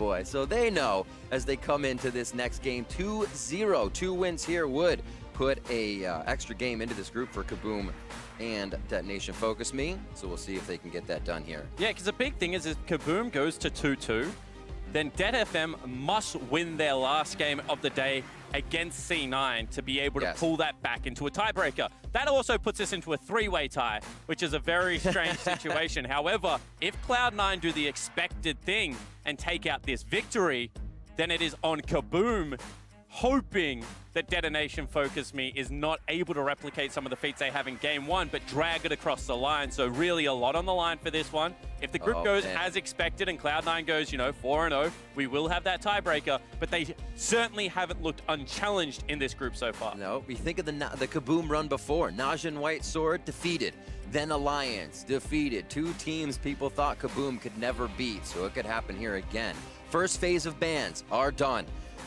boy. So they know as they come into this next game 2-0. 2 wins here would put a extra game into this group for KaBuM and Detonation Focus Me. So we'll see if they can get that done here. Yeah, because the big thing is if KaBuM goes to 2-2, then DetFM must win their last game of the day against C9 to be able to pull that back into a tiebreaker. That also puts us into a 3-way tie, which is a very strange situation. However, if Cloud9 do the expected thing and take out this victory, then it is on KaBuM hoping that Detonation Focus Me is not able to replicate some of the feats they have in game 1, but drag it across the line. So really a lot on the line for this one. If the group goes as expected and Cloud9 goes, 4-0, we will have that tiebreaker, but they certainly haven't looked unchallenged in this group so far. No, we think of the KaBuM run before. Najin White Sword defeated, then Alliance defeated. 2 teams people thought KaBuM could never beat, so it could happen here again. First phase of bans are done.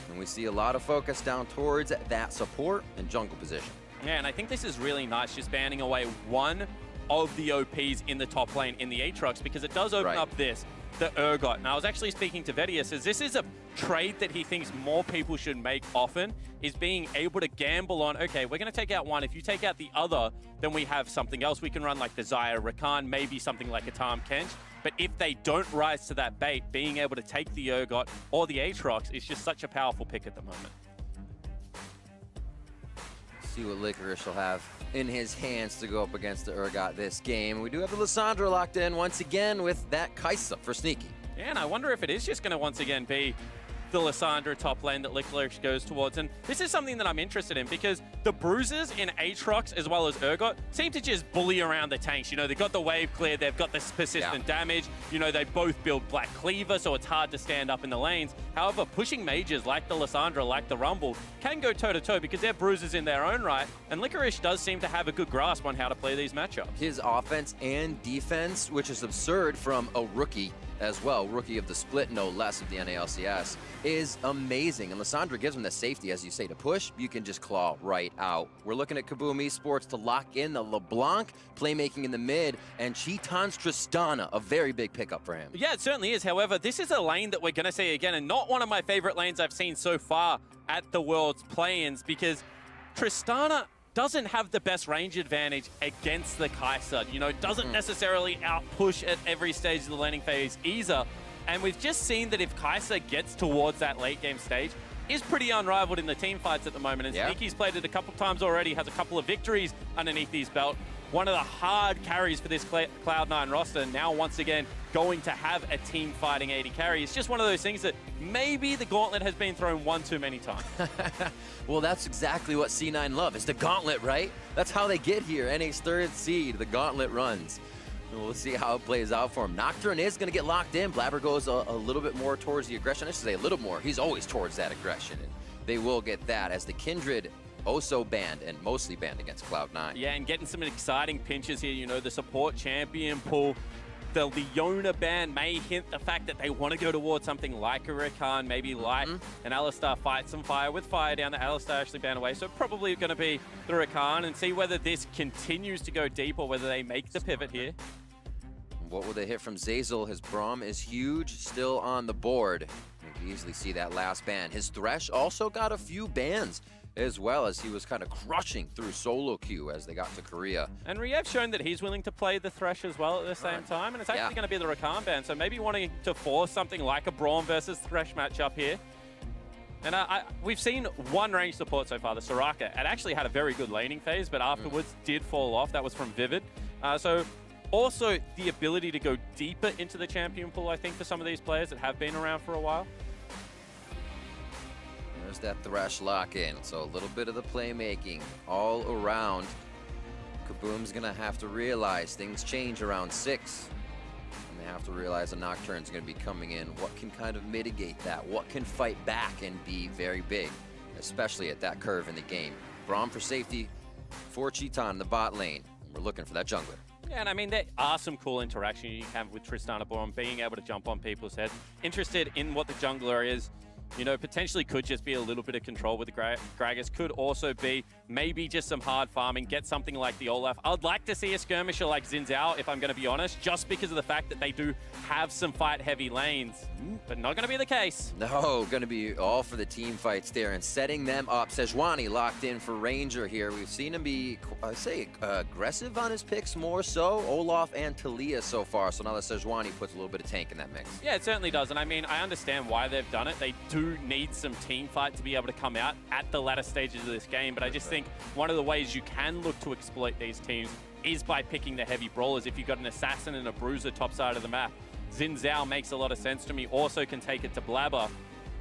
And we see a lot of focus down towards that support and jungle position. Yeah, and I think this is really nice, just banning away one of the OPs in the top lane in the Aatrox, because it does open up the Urgot. Now, I was actually speaking to Vedius, as this is a trade that he thinks more people should make often, is being able to gamble on, okay, we're going to take out one. If you take out the other, then we have something else we can run, like the Xayah Rakan, maybe something like a Tahm Kench. But if they don't rise to that bait, being able to take the Urgot or the Aatrox is just such a powerful pick at the moment. See what Licorice will have in his hands to go up against the Urgot this game. We do have the Lissandra locked in once again with that Kai'Sa for Sneaky. Yeah, and I wonder if it is just going to once again be the Lissandra top lane that Licorice goes towards. And this is something that I'm interested in, because the bruisers in Aatrox as well as Urgot seem to just bully around the tanks. They've got the wave clear, they've got this persistent damage. They both build Black Cleaver, so it's hard to stand up in the lanes. However, pushing mages like the Lissandra, like the Rumble, can go toe-to-toe because they're bruisers in their own right. And Licorice does seem to have a good grasp on how to play these matchups. His offense and defense, which is absurd from a rookie as well, rookie of the split, no less, of the NALCS, is amazing. And Lissandra gives him the safety, as you say, to push. You can just claw right out. We're looking at KaBuM Esports to lock in the LeBlanc, playmaking in the mid, and Cheaton's Tristana, a very big pickup for him. Yeah, it certainly is. However, this is a lane that we're going to see again, and not one of my favorite lanes I've seen so far at the World's Play-ins, because Tristana doesn't have the best range advantage against the Kai'Sa. Doesn't necessarily out-push at every stage of the laning phase either. And we've just seen that if Kai'Sa gets towards that late game stage, is pretty unrivaled in the team fights at the moment. And Sneaky's played it a couple times already, has a couple of victories underneath his belt. One of the hard carries for this Cloud9 roster, now once again going to have a team fighting 80 carry. It's just one of those things that maybe the gauntlet has been thrown one too many times. Well, that's exactly what C9 love. It's the gauntlet, right? That's how they get here. NA's 3rd seed, the gauntlet runs. And we'll see how it plays out for him. Nocturne is going to get locked in. Blabber goes a little bit more towards the aggression. I should say a little more. He's always towards that aggression. And they will get that as the Kindred also banned, and mostly banned against Cloud9. Yeah, and getting some exciting pinches here. The support champion pull. The Leona ban may hint the fact that they want to go towards something like a Rakan, maybe like an Alistar. Fight some fire with fire down. The Alistar actually banned away, so probably going to be the Rakan, and see whether this continues to go deep or whether they make the pivot here. What will they hit from Zeyzal? His Braum is huge, still on the board. You can easily see that last ban. His Thresh also got a few bans, as well as he was kind of crushing through solo queue as they got to Korea. And Riev's shown that he's willing to play the Thresh as well at the same time, and it's actually going to be the Rakan ban, so maybe wanting to force something like a Braum versus Thresh matchup here. And we've seen one range support so far, the Soraka. It actually had a very good laning phase, but afterwards did fall off. That was from Vivid. So also the ability to go deeper into the champion pool, I think, for some of these players that have been around for a while. There's that Thresh lock-in, so a little bit of the playmaking all around. KaBuM's gonna have to realize things change around 6. And they have to realize a Nocturne's gonna be coming in. What can kind of mitigate that? What can fight back and be very big, especially at that curve in the game? Braum for safety for Cheaton in the bot lane. We're looking for that jungler. Yeah, and I mean, there are some cool interactions you can have with Tristana Braum, being able to jump on people's heads. Interested in what the jungler is. Potentially could just be a little bit of control with the Gragas. Could also be maybe just some hard farming, get something like the Olaf. I'd like to see a skirmisher like Xin Zhao, if I'm going to be honest, just because of the fact that they do have some fight-heavy lanes, but not going to be the case. No, going to be all for the team fights there and setting them up. Sejuani locked in for Ranger here. We've seen him be, I say, aggressive on his picks more so. Olaf and Talia so far, so now that Sejuani puts a little bit of tank in that mix. Yeah, it certainly does, and I mean, I understand why they've done it. They do need some team fight to be able to come out at the latter stages of this game, but I just think one of the ways you can look to exploit these teams is by picking the heavy brawlers. If you've got an assassin and a bruiser top side of the map, Xin Zhao makes a lot of sense to me. Also can take it to Blabber. At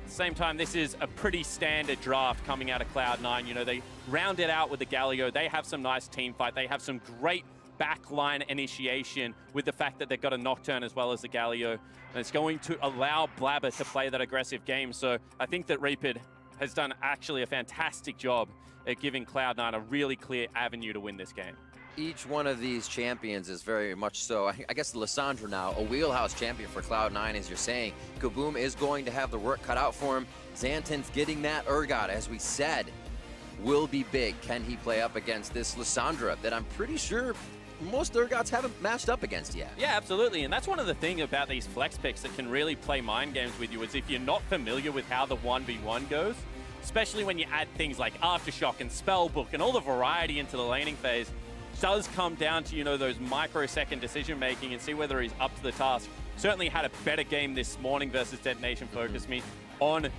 the same time, this is a pretty standard draft coming out of Cloud9. You know, they round it out with the Galio. They have some nice team fight. They have some great backline initiation with the fact that they've got a Nocturne as well as the Galio. And it's going to allow Blabber to play that aggressive game. So I think that Reapid has done actually a fantastic job at giving Cloud9 a really clear avenue to win this game. Each one of these champions is very much so, I guess Lissandra now, a wheelhouse champion for Cloud9, as you're saying. KaBuM is going to have the work cut out for him. Xanten's getting that Urgot, as we said, will be big. Can he play up against this Lissandra that I'm pretty sure most Urgots haven't matched up against yet? Yeah, absolutely. And that's one of the things about these flex picks that can really play mind games with you, is if you're not familiar with how the 1v1 goes, especially when you add things like Aftershock and Spellbook and all the variety into the laning phase, does come down to, you know, those microsecond decision making and see whether he's up to the task. Certainly had a better game this morning versus Detonation Focus Me on the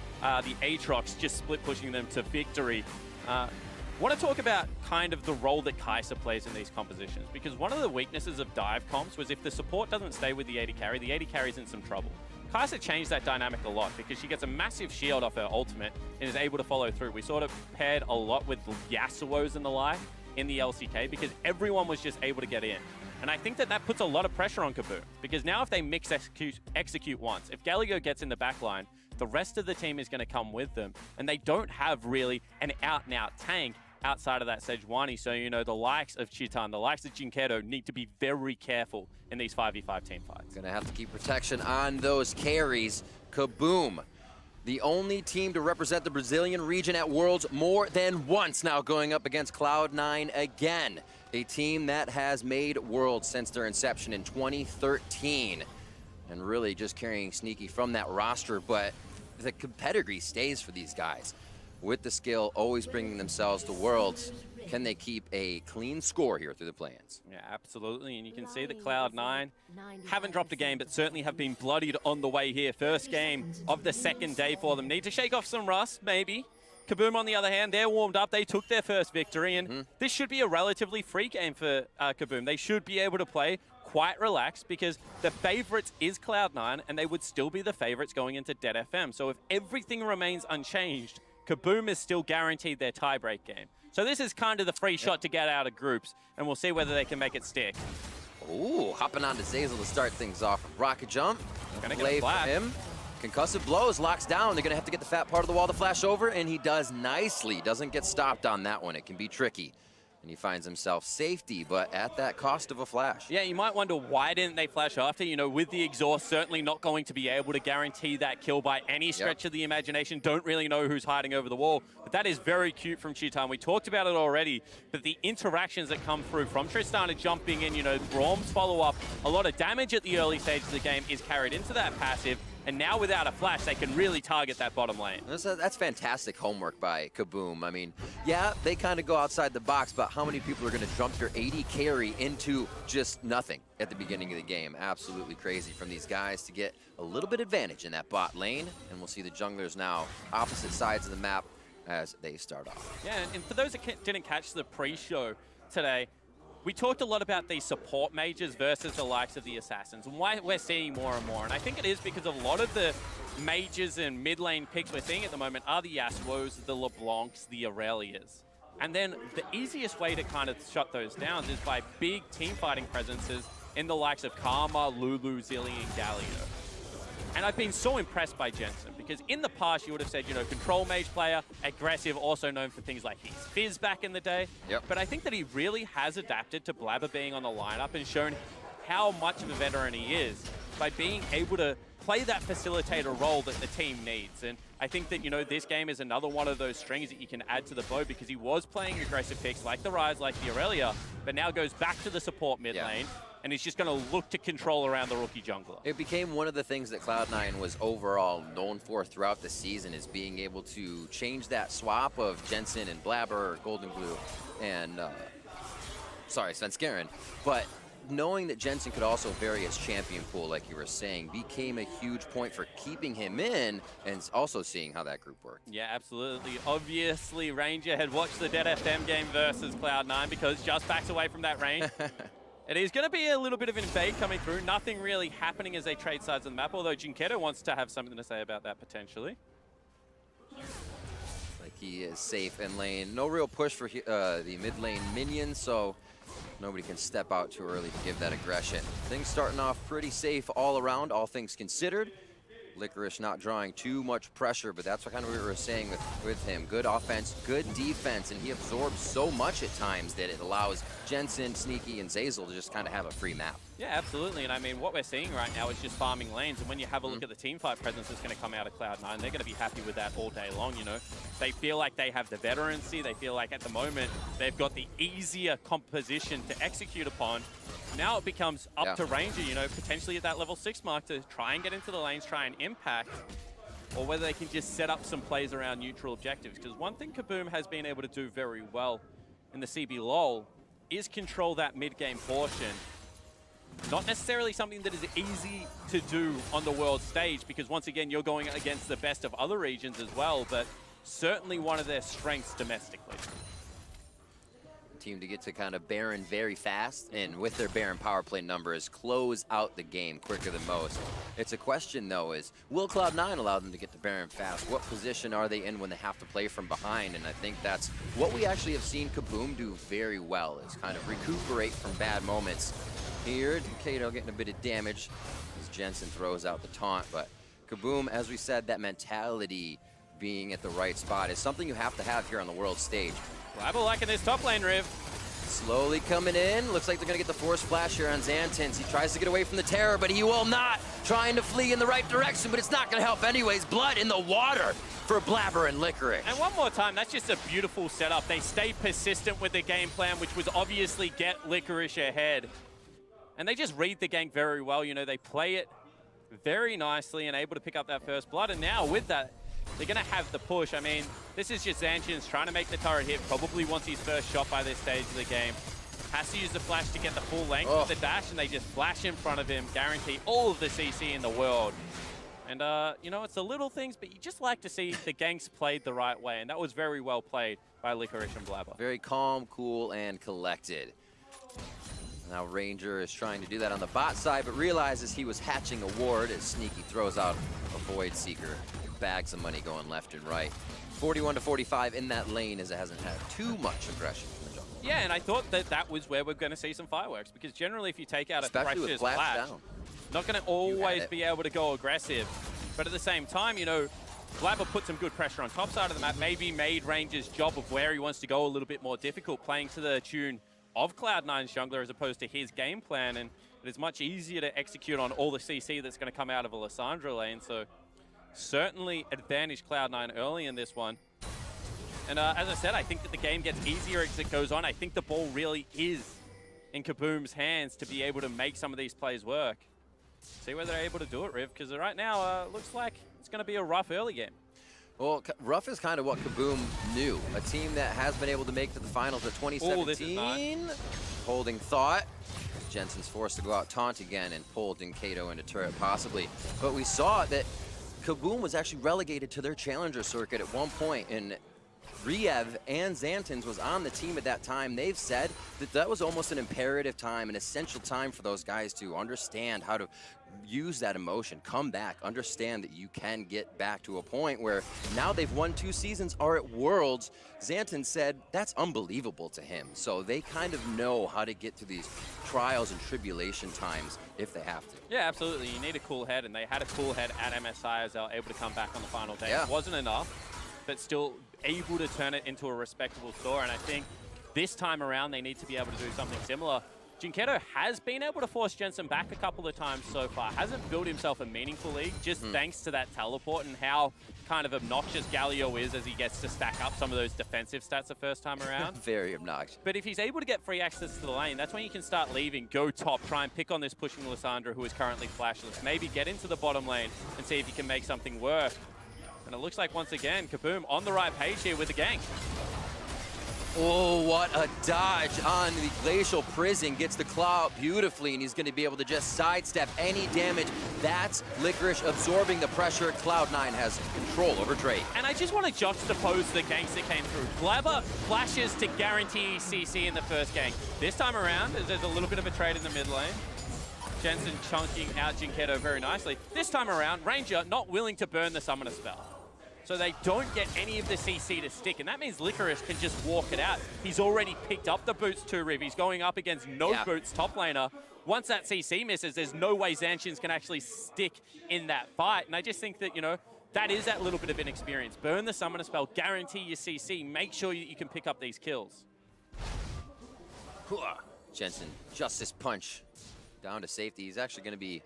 Aatrox, just split pushing them to victory. Want to talk about kind of the role that Kai'Sa plays in these compositions, because one of the weaknesses of dive comps was if the support doesn't stay with the AD carry's in some trouble. Kai'Sa changed that dynamic a lot because she gets a massive shield off her ultimate and is able to follow through. We sort of paired a lot with Yasuo's and the like in the LCK because everyone was just able to get in. And I think that that puts a lot of pressure on KaBuM, because now if they mix execute once, if Galio gets in the backline, the rest of the team is going to come with them, and they don't have really an out-and-out tank outside of that Sejuani. So, you know, the likes of Chitan, the likes of Jinkedo need to be very careful in these 5v5 team fights. Gonna have to keep protection on those carries. KaBuM, the only team to represent the Brazilian region at Worlds more than once, now going up against Cloud9 again. A team that has made Worlds since their inception in 2013. And really just carrying sneaky from that roster, but the pedigree stays for these guys. With the skill, always bringing themselves to Worlds. Can they keep a clean score here through the play-ins? Yeah, absolutely. And you can see that Cloud9 haven't dropped a game, but certainly have been bloodied on the way here. First game of the second day for them. Need to shake off some rust, maybe. KaBuM, on the other hand, they're warmed up. They took their first victory, and this should be a relatively free game for KaBuM. They should be able to play quite relaxed because the favorites is Cloud9, and they would still be the favorites going into Dead FM. So if everything remains unchanged, KaBuM is still guaranteed their tiebreak game. So this is kind of the free shot to get out of groups, and we'll see whether they can make it stick. Ooh, hopping on to Zeyzal to start things off. Rocket jump, Gonna play get a for flash. him. Concussive blows, locks down. They're gonna have to get the fat part of the wall to flash over, and he does nicely. Doesn't get stopped on that one. It can be tricky. And he finds himself safety, but at that cost of a flash. Yeah, you might wonder why didn't they flash after? You know, with the exhaust, certainly not going to be able to guarantee that kill by any stretch of the imagination. Don't really know who's hiding over the wall, but that is very cute from Chitan. We talked about it already, but the interactions that come through from Tristana jumping in, you know, Braum's follow-up, a lot of damage at the early stages of the game is carried into that passive. And now without a flash, they can really target that bottom lane. That's fantastic homework by KaBuM. I mean, yeah, they kind of go outside the box, but how many people are going to jump your AD carry into just nothing at the beginning of the game? Absolutely crazy from these guys to get a little bit advantage in that bot lane. And we'll see the junglers now opposite sides of the map as they start off. Yeah, and for those that didn't catch the pre-show today, we talked a lot about these support mages versus the likes of the assassins and why we're seeing more and more. And I think it is because a lot of the mages and mid lane picks we're seeing at the moment are the Yasuos, the LeBlancs, the Aurelias. And then the easiest way to kind of shut those down is by big team fighting presences in the likes of Karma, Lulu, Zillion, and Galio. And I've been so impressed by Jensen because in the past you would have said, you know, control mage player, aggressive, also known for things like his fizz back in the day. But I think that he really has adapted to Blabber being on the lineup and shown how much of a veteran he is. by being able to play that facilitator role that the team needs. And I think that, you know, this game is another one of those strings that you can add to the bow, because he was playing aggressive picks like the Rise, like the Aurelia, but now goes back to the support mid lane, and he's just going to look to control around the rookie jungler. It became one of the things that Cloud9 was overall known for throughout the season, is being able to change that swap of Jensen and Blabber, or Golden Glue, and, sorry, Svenskeren. But knowing that Jensen could also vary his champion pool, like you were saying, became a huge point for keeping him in, and also seeing how that group worked. Yeah, absolutely. Obviously, Ranger had watched the Dead FM game versus Cloud9, because just backs away from that range. It is going to be a little bit of an invade coming through. Nothing really happening as they trade sides on the map, although Jinketo wants to have something to say about that potentially. Like he is safe in lane. No real push for the mid lane minions, so nobody can step out too early to give that aggression. Things starting off pretty safe all around, all things considered. Licorice not drawing too much pressure, but that's what kind of we were saying with him. Good offense, good defense, and he absorbs so much at times that it allows Jensen, Sneaky, and Zeyzal to just kind of have a free map. Yeah, absolutely. And I mean, what we're seeing right now is just farming lanes. And when you have a look at the teamfight presence that's going to come out of Cloud9, they're going to be happy with that all day long, you know. They feel like they have the veterancy. They feel like at the moment they've got the easier composition to execute upon. Now it becomes up to Ranger, you know, potentially at that level 6 mark to try and get into the lanes, try and impact, or whether they can just set up some plays around neutral objectives. Because one thing KaBuM has been able to do very well in the CB LoL is control that mid-game portion. Not necessarily something that is easy to do on the world stage, because once again, you're going against the best of other regions as well, but certainly one of their strengths domestically. Team to get to kind of Baron very fast, and with their Baron power play numbers, close out the game quicker than most. It's a question though, is will Cloud9 allow them to get to Baron fast? What position are they in when they have to play from behind? And I think that's what we actually have seen KaBuM do very well, is kind of recuperate from bad moments. Here, Kato getting a bit of damage as Jensen throws out the taunt, but KaBuM, as we said, that mentality being at the right spot is something you have to have here on the world stage. Blabber liking this top lane, Riv. Slowly coming in. Looks like they're going to get the force flash here on Xantins. He tries to get away from the terror, but he will not. Trying to flee in the right direction, but it's not going to help anyways. Blood in the water for Blabber and Licorice. And one more time, that's just a beautiful setup. They stay persistent with their game plan, which was obviously get Licorice ahead. And they just read the gank very well. You know, they play it very nicely and able to pick up that first blood. And now with that, they're going to have the push. I mean, this is just Xantins trying to make the turret hit. Probably wants his first shot by this stage of the game. Has to use the flash to get the full length of the dash, and they just flash in front of him, guarantee all of the CC in the world. And, you know, it's the little things, but you just like to see the ganks played the right way, and that was very well played by Licorice and Blabber. Very calm, cool, and collected. Now Ranger is trying to do that on the bot side, but realizes he was hatching a ward as Sneaky throws out a Void Seeker. Bags of money going left and right. 41 to 45 in that lane, as it hasn't had too much aggression from the jungle. Yeah, and I thought that that was where we're going to see some fireworks, because generally if you take out especially a Thresh's flash, down, not going to always be able to go aggressive. But at the same time, you know, Blabber put some good pressure on top side of the map, maybe made Ranger's job of where he wants to go a little bit more difficult, playing to the tune of Cloud9's jungler as opposed to his game plan, and it is much easier to execute on all the CC that's going to come out of a Lissandra lane, so certainly advantage Cloud9 early in this one. And as I said, I think that the game gets easier as it goes on. I think the ball really is in KaBuM's hands to be able to make some of these plays work. See whether they're able to do it, Riv, because right now looks like it's going to be a rough early game. Well, rough is kind of what KaBuM knew. A team that has been able to make it to the finals of 2017. Holding thought. Jensen's forced to go out taunt again and pull Jinketo into turret possibly. But we saw that KaBuM was actually relegated to their challenger circuit at one point, and Riev and Xantins was on the team at that time. They've said that that was almost an imperative time, an essential time for those guys to understand how to use that emotion, come back, understand that you can get back to a point where now they've won 2 seasons, are at Worlds. Xantins said that's unbelievable to him. So they kind of know how to get through these trials and tribulation times if they have to. Yeah, absolutely. You need a cool head, and they had a cool head at MSI as they were able to come back on the final day. Yeah. It wasn't enough, but still able to turn it into a respectable score. And I think this time around, they need to be able to do something similar. Jinkedo has been able to force Jensen back a couple of times so far. Hasn't built himself a meaningful lead, just thanks to that teleport and how kind of obnoxious Galio is as he gets to stack up some of those defensive stats the first time around. Very obnoxious. But if he's able to get free access to the lane, that's when you can start leaving, go top, try and pick on this pushing Lissandra, who is currently flashless. Maybe get into the bottom lane and see if you can make something work. And it looks like, once again, KaBuM on the right page here with the gank. Oh, what a dodge on the Glacial Prison. Gets the Claw beautifully, and he's going to be able to just sidestep any damage. That's Licorice absorbing the pressure. Cloud9 has control over Drake. And I just want to juxtapose the ganks that came through. Blabber flashes to guarantee CC in the first gank. This time around, there's a little bit of a trade in the mid lane. Jensen chunking out Jinkedo very nicely. This time around, Ranger not willing to burn the Summoner spell. So they don't get any of the CC to stick, and that means Licorice can just walk it out. He's already picked up the boots too, Riv. He's going up against no boots top laner. Once that CC misses, there's no way Zancians can actually stick in that fight. And I just think that, you know, that is that little bit of inexperience. Burn the Summoner spell, guarantee your CC, make sure you can pick up these kills. Jensen, Justice Punch down to safety. He's actually going to be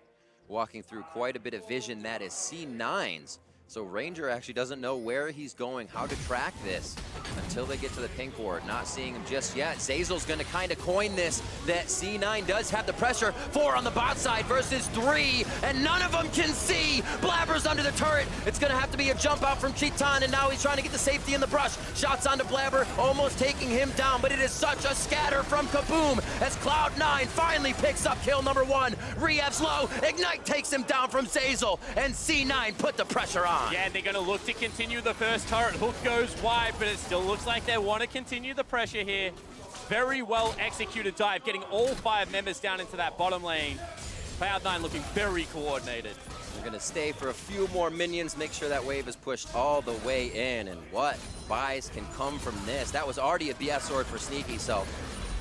walking through quite a bit of vision. That is C9's. So Ranger actually doesn't know where he's going, how to track this until they get to the pink ward. Not seeing him just yet. Zazel's gonna kind of coin this, that C9 does have the pressure. 4 on the bot side versus 3, and none of them can see. Blabber's under the turret. It's gonna have to be a jump out from Cheetan, and now he's trying to get the safety in the brush. Shots onto Blabber, almost taking him down, but it is such a scatter from KaBuM as Cloud9 finally picks up kill number 1. Riev's low, Ignite takes him down from Zazel, and C9 put the pressure on. Yeah, and they're going to look to continue the first turret. Hook goes wide, but it still looks like they want to continue the pressure here. Very well executed dive, getting all 5 members down into that bottom lane. Cloud9 looking very coordinated. They're going to stay for a few more minions, make sure that wave is pushed all the way in. And what buys can come from this? That was already a BS sword for Sneaky, so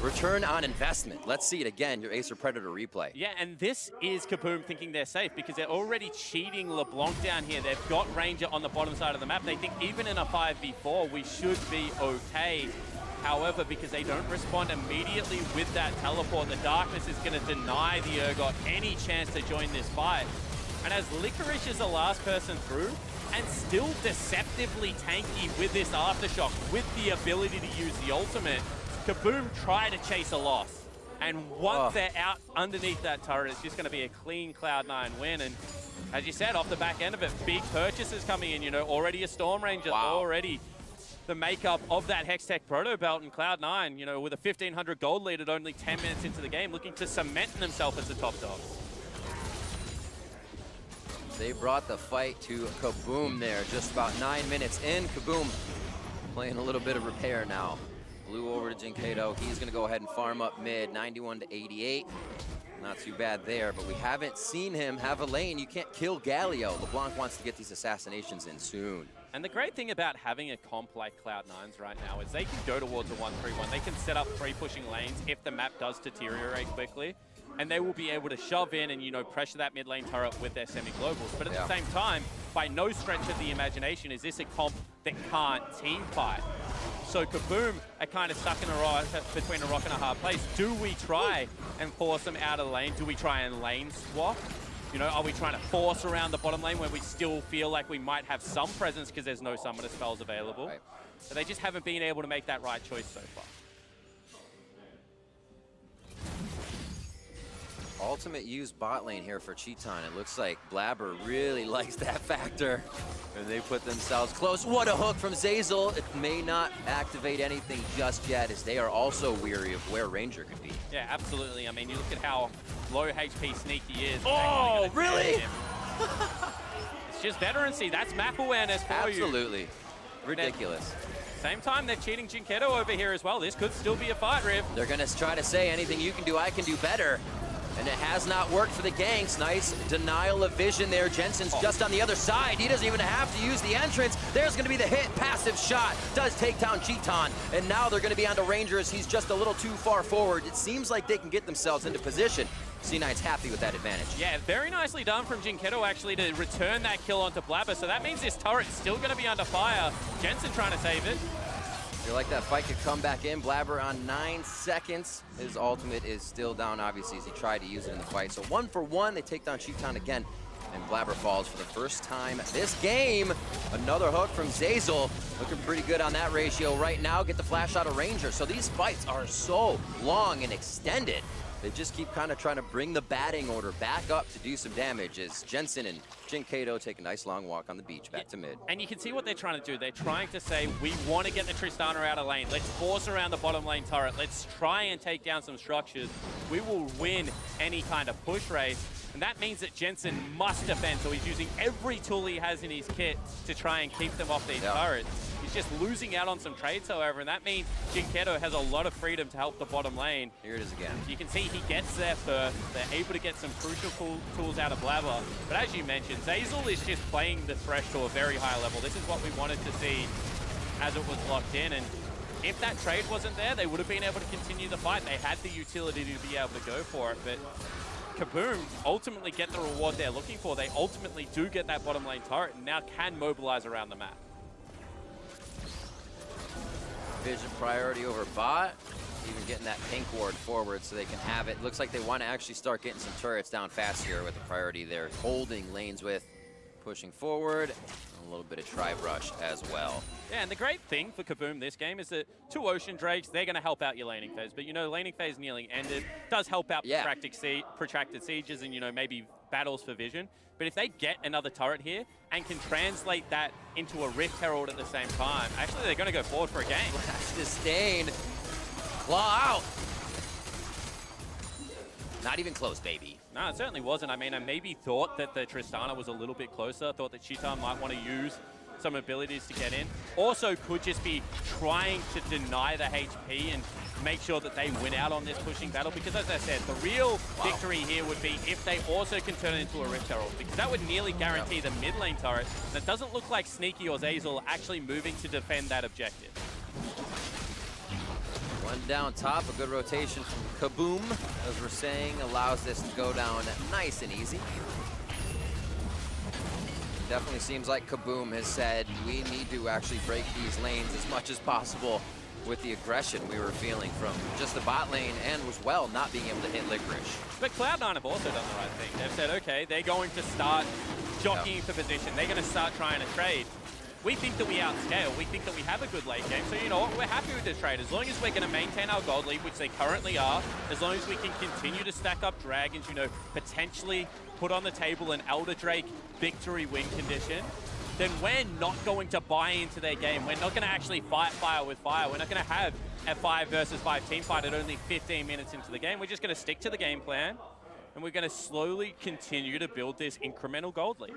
return on investment. Let's see it again, your Acer Predator replay. Yeah, and this is KaBuM thinking they're safe because they're already cheating LeBlanc down here. They've got Ranger on the bottom side of the map. They think even in a 5v4, we should be okay. However, because they don't respond immediately with that teleport, the Darkness is going to deny the Urgot any chance to join this fight. And as Licorice is the last person through, and still deceptively tanky with this Aftershock, with the ability to use the ultimate, KaBuM try to chase a loss. And once they're out underneath that turret, it's just going to be a clean Cloud9 win. And as you said, off the back end of it, big purchases coming in, you know, already a Storm Ranger, already the makeup of that Hextech Proto Belt, and Cloud9, you know, with a 1,500 gold lead at only 10 minutes into the game, looking to cement themselves as the top dog. They brought the fight to KaBuM there, just about 9 minutes in. KaBuM playing a little bit of repair now. Blue over to Jinkedo. He's going to go ahead and farm up mid, 91 to 88. Not too bad there, but we haven't seen him have a lane. You can't kill Galio. LeBlanc wants to get these assassinations in soon. And the great thing about having a comp like Cloud9's right now is they can go towards a 1-3-1. They can set up 3 pushing lanes if the map does deteriorate quickly. And they will be able to shove in and, you know, pressure that mid lane turret with their semi-globals. But at the same time, by no stretch of the imagination is this a comp that can't team fight. So KaBuM are kind of stuck in between a rock and a hard place. Do we try and force them out of the lane? Do we try and lane swap? You know, are we trying to force around the bottom lane where we still feel like we might have some presence because there's no summoner spells available? Right. But they just haven't been able to make that right choice so far. Ultimate used bot lane here for Cheetan. It looks like Blabber really likes that factor. And they put themselves close. What a hook from Zazel. It may not activate anything just yet, as they are also weary of where Ranger could be. Yeah, absolutely. I mean, you look at how low HP Sneaky is. Oh, really? It's just veterancy. That's map awareness for you. Absolutely. Ridiculous. Same time, they're cheating Jinkedo over here as well. This could still be a fight, Riv. They're going to try to say anything you can do, I can do better. And it has not worked for the ganks. Nice denial of vision there. Jensen's just on the other side. He doesn't even have to use the entrance. There's going to be the hit. Passive shot. Does take down Cheetan. And now they're going to be onto Ranger as he's just a little too far forward. It seems like they can get themselves into position. C9's happy with that advantage. Yeah, very nicely done from Jinkedo actually to return that kill onto Blabber. So that means this turret's still going to be under fire. Jensen trying to save it. Feel like that fight could come back in. Blabber on 9 seconds. His ultimate is still down, obviously, as he tried to use it in the fight. So 1 for 1, they take down Cheeton again. And Blabber falls for the first time this game. Another hook from Zeyzal. Looking pretty good on that ratio right now. Get the flash out of Ranger. So these fights are so long and extended. They just keep kind of trying to bring the batting order back up to do some damage as Jensen and Jinkato take a nice long walk on the beach back to mid. And you can see what they're trying to do. They're trying to say, we want to get the Tristana out of lane. Let's force around the bottom lane turret. Let's try and take down some structures. We will win any kind of push race. And that means that Jensen must defend, so he's using every tool he has in his kit to try and keep them off these turrets. He's just losing out on some trades, however, and that means Jinkato has a lot of freedom to help the bottom lane. Here it is again. You can see he gets there first. They're able to get some crucial tools out of Blabber. But as you mentioned, Zeyzal is just playing the Thresh to a very high level. This is what we wanted to see as it was locked in. And if that trade wasn't there, they would have been able to continue the fight. They had the utility to be able to go for it, but KaBuM ultimately get the reward they're looking for. They ultimately do get that bottom lane turret and now can mobilize around the map. Vision priority over bot. Even getting that pink ward forward so they can have it. Looks like they want to actually start getting some turrets down fast here with the priority they're holding lanes with. Pushing forward. A little bit of tribe rush as well. Yeah, and the great thing for KaBuM this game is that 2 Ocean Drakes, they're going to help out your laning phase. But, you know, laning phase nearly ended. Does help out protracted sieges and, you know, maybe battles for vision. But if they get another turret here and can translate that into a Rift Herald at the same time, actually, they're going to go forward for a game. Flash disdain. Claw out. Not even close, baby. No, it certainly wasn't. I mean, I maybe thought that the Tristana was a little bit closer. Thought that Cheeton might want to use some abilities to get in. Also could just be trying to deny the HP and make sure that they win out on this pushing battle. Because as I said, the real victory here would be if they also can turn it into a Rift Herald. Because that would nearly guarantee the mid lane turret. And it doesn't look like Sneaky or Zeyzal actually moving to defend that objective. One down top, a good rotation from KaBuM, as we're saying, allows this to go down nice and easy. Definitely seems like KaBuM has said we need to actually break these lanes as much as possible with the aggression we were feeling from just the bot lane and as well not being able to hit Licorice. But Cloud9 have also done the right thing. They've said, okay, they're going to start jockeying for position. They're going to start trying to trade. We think that we outscale. We think that we have a good late game. So, you know what? We're happy with this trade. As long as we're going to maintain our gold lead, which they currently are, as long as we can continue to stack up dragons, you know, potentially put on the table an Elder Drake victory win condition, then we're not going to buy into their game. We're not going to actually fight fire with fire. We're not going to have a 5 versus 5 team fight at only 15 minutes into the game. We're just going to stick to the game plan, and we're going to slowly continue to build this incremental gold lead.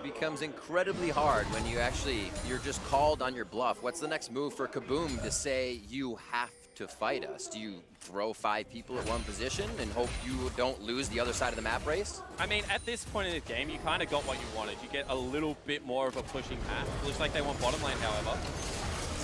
Becomes incredibly hard when you're just called on your bluff. What's the next move for KaBuM to say you have to fight us? Do you throw 5 people at one position and hope you don't lose the other side of the map race? I mean, at this point in the game, you kind of got what you wanted. You get a little bit more of a pushing map. Looks like they want bottom lane, however.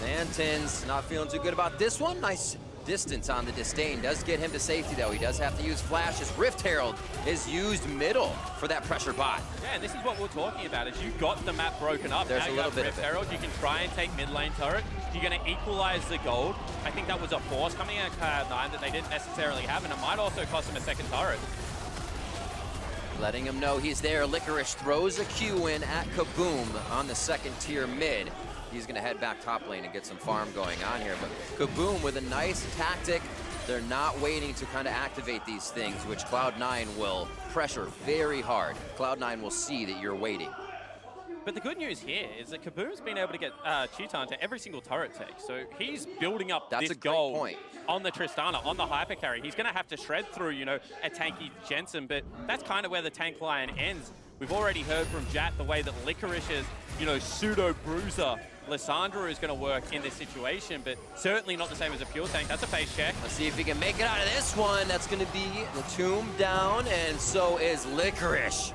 Xantin's not feeling too good about this one. Nice distance on the disdain. Does get him to safety, though. He does have to use flashes. Rift Herald is used middle for that pressure bot. Yeah, and this is what we're talking about, is you got the map broken up. There's now a little bit Rift of it. Herald, you can try and take mid lane turret. You're going to equalize the gold. I think that was a force coming at Cloud9 that they didn't necessarily have, and it might also cost them a second turret. Letting him know he's there. Licorice throws a Q in at KaBuM on the second tier mid. He's going to head back top lane and get some farm going on here. But KaBuM with a nice tactic. They're not waiting to kind of activate these things, which Cloud9 will pressure very hard. Cloud9 will see that you're waiting. But the good news here is that KaBuM's been able to get Cheeton to every single turret take. So he's building up this goal on the Tristana, on the hyper carry. He's going to have to shred through, you know, a tanky Jensen, but that's kind of where the tank line ends. We've already heard from Jat the way that Licorice's, you know, pseudo-bruiser Lissandra is going to work in this situation, but certainly not the same as a pure tank. That's a face check. Let's see if he can make it out of this one. That's going to be the tomb down, and so is Licorice.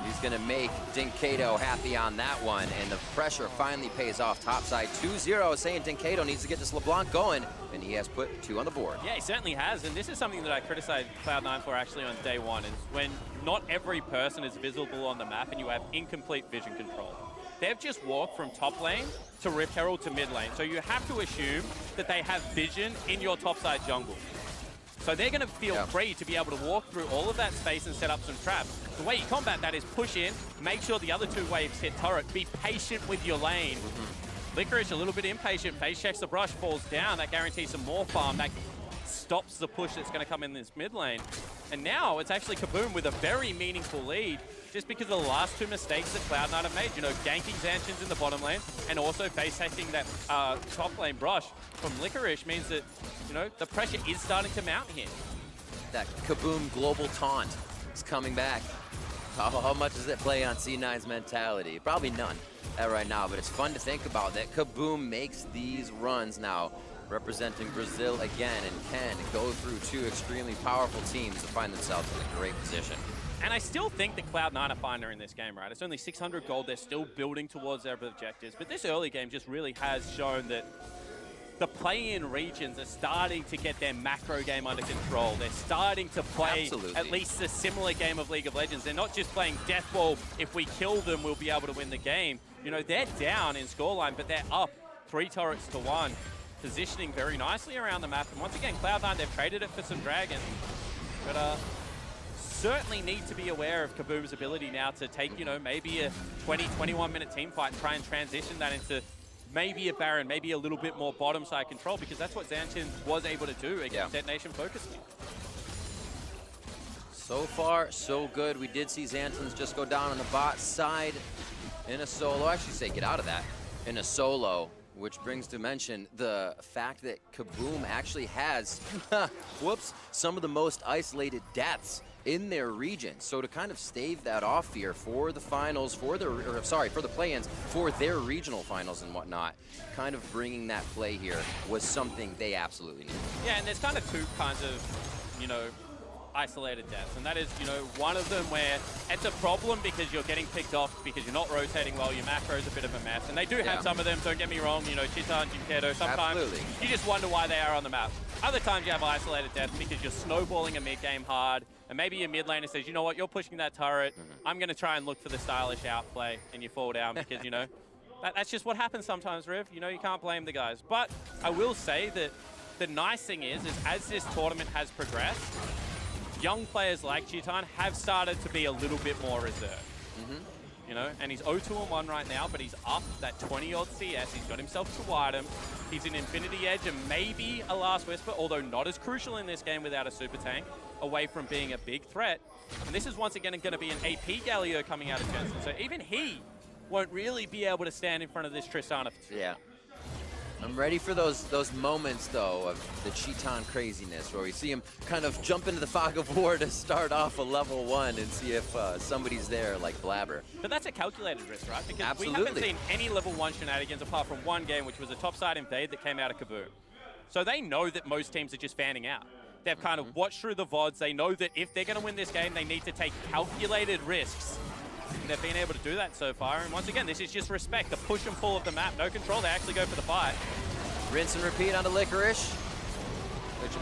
He's going to make Jinkato happy on that one, and the pressure finally pays off topside. 2-0, saying Jinkato needs to get this LeBlanc going, and he has put 2 on the board. Yeah, he certainly has, and this is something that I criticized Cloud9 for actually on day one, is when not every person is visible on the map and you have incomplete vision control. they've just walked from top lane to Rift Herald to mid lane. So you have to assume that they have vision in your topside jungle. So they're going to feel free to be able to walk through all of that space and set up some traps. The way you combat that is push in, make sure the other 2 waves hit turret, be patient with your lane. Licorice a little bit impatient, face checks the brush, falls down. That guarantees some more farm. That stops the push that's going to come in this mid lane. And now it's actually KaBuM with a very meaningful lead just because of the last 2 mistakes that Cloud9 have made. You know, ganking Zancians in the bottom lane and also face testing that top lane brush from Licorice means that, you know, the pressure is starting to mount here. That KaBuM global taunt is coming back. How much does it play on C9's mentality? Probably none right now, but it's fun to think about that KaBuM makes these runs now, representing Brazil again, and can go through 2 extremely powerful teams to find themselves in a great position. And I still think that Cloud9 are finer in this game, right? It's only 600 gold. They're still building towards their objectives. But this early game just really has shown that the play-in regions are starting to get their macro game under control. They're starting to play at least a similar game of League of Legends. They're not just playing Deathball. If we kill them, we'll be able to win the game. You know, they're down in scoreline, but they're up 3 turrets to 1, positioning very nicely around the map. And once again, Cloud9, they've traded it for some dragons. But certainly need to be aware of KaBuM's ability now to take, you know, maybe a 20, 21-minute team fight and try and transition that into maybe a Baron, maybe a little bit more bottom side control, because that's what Zancian was able to do against Detonation Focus Team. So far, so good. We did see Zancians just go down on the bot side in a solo. Actually, say get out of that in a solo, which brings to mention the fact that KaBuM actually has, whoops, some of the most isolated deaths in their region. So to kind of stave that off here for the finals, for the play-ins, for their regional finals and whatnot, kind of bringing that play here was something they absolutely needed. Yeah, and there's kind of 2 kinds of, you know, isolated deaths, and that is, you know, one of them where it's a problem because you're getting picked off because you're not rotating well, your macro is a bit of a mess, and they do have some of them, don't get me wrong, you know, Chitan, Jinkedo, sometimes you just wonder why they are on the map. Other times you have isolated deaths because you're snowballing a mid-game hard, and maybe your mid laner says, you know what, you're pushing that turret, I'm going to try and look for the stylish outplay, and you fall down because, you know, that's just what happens sometimes, Riv. You know, you can't blame the guys. But I will say that the nice thing is as this tournament has progressed, young players like Chitan have started to be a little bit more reserved. You know, and he's 0-2-1 right now, but he's up that 20-odd CS. He's got himself to Widem. He's an Infinity Edge and maybe a Last Whisper, although not as crucial in this game without a Super Tank, away from being a big threat. And this is once again going to be an AP Galio coming out of Jensen. So even he won't really be able to stand in front of this Tristana. Yeah. I'm ready for those moments, though, of the Chitan craziness, where we see him kind of jump into the fog of war to start off a level 1 and see if somebody's there, like Blabber. But that's a calculated risk, right? Because we haven't seen any level 1 shenanigans apart from one game, which was a topside invade that came out of KaBuM. So they know that most teams are just fanning out. They've kind of watched through the VODs. They know that if they're going to win this game, they need to take calculated risks. And they've been able to do that so far. And once again, this is just respect, the push and pull of the map. No control, they actually go for the fight. Rinse and repeat onto Licorice.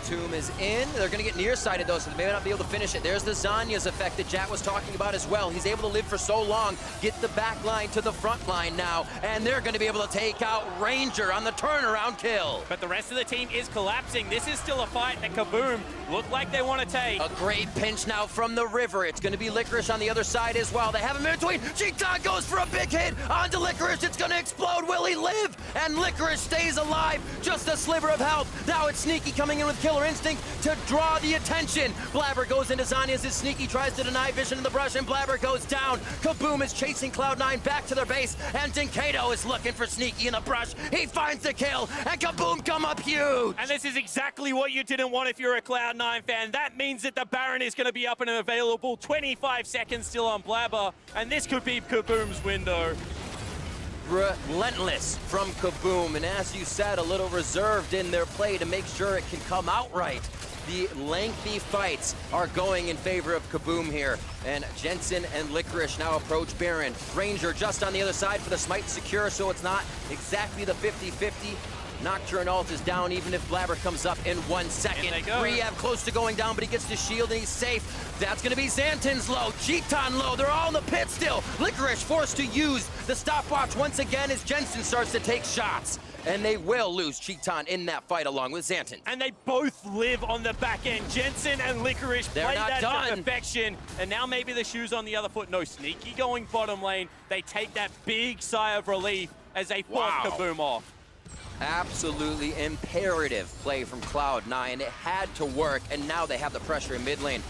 Tomb is in. They're going to get nearsighted, though, so they may not be able to finish it. There's the Zanya's effect that Jat was talking about as well. He's able to live for so long, get the back line to the front line now, and they're going to be able to take out Ranger on the turnaround kill. But the rest of the team is collapsing. This is still a fight that KaBuM look like they want to take. A great pinch now from the river. It's going to be Licorice on the other side as well. They have him in between. Chitan goes for a big hit onto Licorice. It's going to explode. Will he live? And Licorice stays alive. Just a sliver of health. Now it's Sneaky coming in with Killer Instinct to draw the attention. Blabber goes into Zanya's as Sneaky tries to deny vision in the brush, and Blabber goes down. KaBuM is chasing Cloud9 back to their base, and Jinkedo is looking for Sneaky in the brush. He finds the kill, and KaBuM come up huge. And this is exactly what you didn't want if you're a Cloud9 fan. That means that the Baron is going to be up and available. 25 seconds still on Blabber, and this could be KaBuM's window. Relentless from KaBuM, and as you said, a little reserved in their play to make sure it can come out right. The lengthy fights are going in favor of KaBuM here, and Jensen and Licorice now approach Baron. Ranger just on the other side for the smite secure, so it's not exactly the 50-50. Nocturne ult is down even if Blabber comes up in 1 second. Rehab close to going down, but he gets the shield and he's safe. That's gonna be Xantin's low, Cheaton low, they're all in the pit still. Licorice forced to use the stopwatch once again as Jensen starts to take shots. And they will lose Cheaton in that fight along with Xantin. And they both live on the back end. Jensen and Licorice play that to perfection. And now maybe the shoe's on the other foot. No, Sneaky going bottom lane. They take that big sigh of relief as they force KaBuM off. Absolutely imperative play from Cloud9. It had to work, and now they have the pressure in mid lane.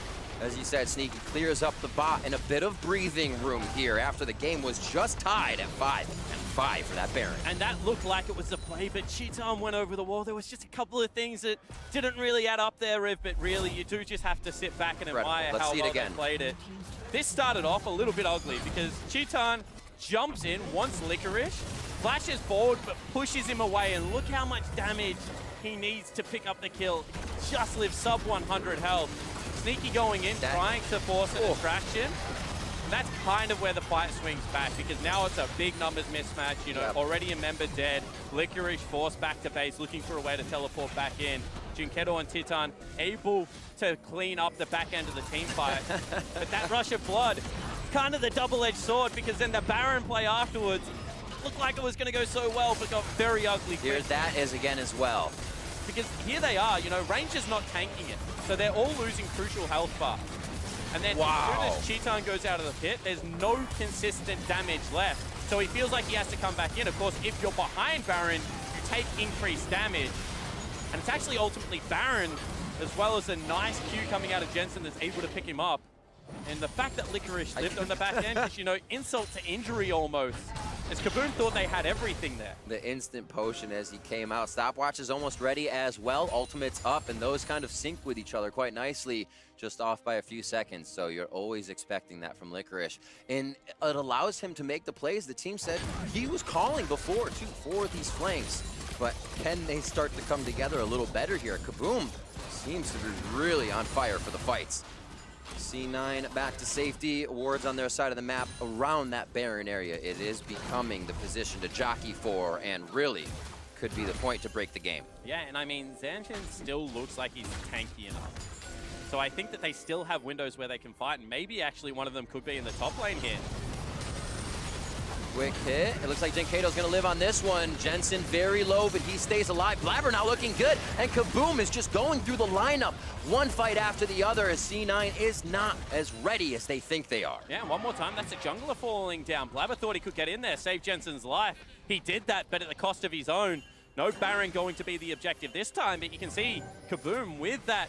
As you said, Sneaky clears up the bot and a bit of breathing room here after the game was just tied at 5-5 for that Baron. And that looked like it was the play, but Cheaton went over the wall. There was just a couple of things that didn't really add up there, Riv, but really you do just have to sit back and admire how well they played it. This started off a little bit ugly because Cheaton jumps in, wants Licorice, flashes forward but pushes him away, and look how much damage he needs to pick up the kill. He just lives sub 100 health. Sneaky going in, trying to force a distraction. And that's kind of where the fight swings back, because now it's a big numbers mismatch. You know, already a member dead. Licorice forced back to base, looking for a way to teleport back in. Junkedo and Titan able to clean up the back end of the team fight. But that rush of blood, kind of the double-edged sword, because then the Baron play afterwards looked like it was going to go so well, but got very ugly quick. Here that is again as well. Because here they are, you know, Ranger's not tanking it. So they're all losing crucial health bar. And then as soon as Cheaton goes out of the pit, there's no consistent damage left. So he feels like he has to come back in. Of course, if you're behind Baron, you take increased damage. And it's actually ultimately Baron, as well as a nice Q coming out of Jensen that's able to pick him up. And the fact that Licorice lived on the back end is, you know, insult to injury almost. As KaBuM thought they had everything there. The instant potion as he came out. Stopwatch is almost ready as well. Ultimate's up, and those kind of sync with each other quite nicely, just off by a few seconds. So you're always expecting that from Licorice. And it allows him to make the plays the team said he was calling before, too, for these flanks. But can they start to come together a little better here? KaBuM seems to be really on fire for the fights. C9 back to safety, wards on their side of the map around that Baron area. It is becoming the position to jockey for, and really could be the point to break the game. Yeah, and I mean, Xantin still looks like he's tanky enough. So I think that they still have windows where they can fight, and maybe actually one of them could be in the top lane here. Quick hit. It looks like Junkedo's gonna live on this one. Jensen very low, but he stays alive. Blabber now looking good, and KaBuM is just going through the lineup. One fight after the other as C9 is not as ready as they think they are. Yeah, one more time, that's a jungler falling down. Blabber thought he could get in there, save Jensen's life. He did that, but at the cost of his own. No Baron going to be the objective this time, but you can see KaBuM with that,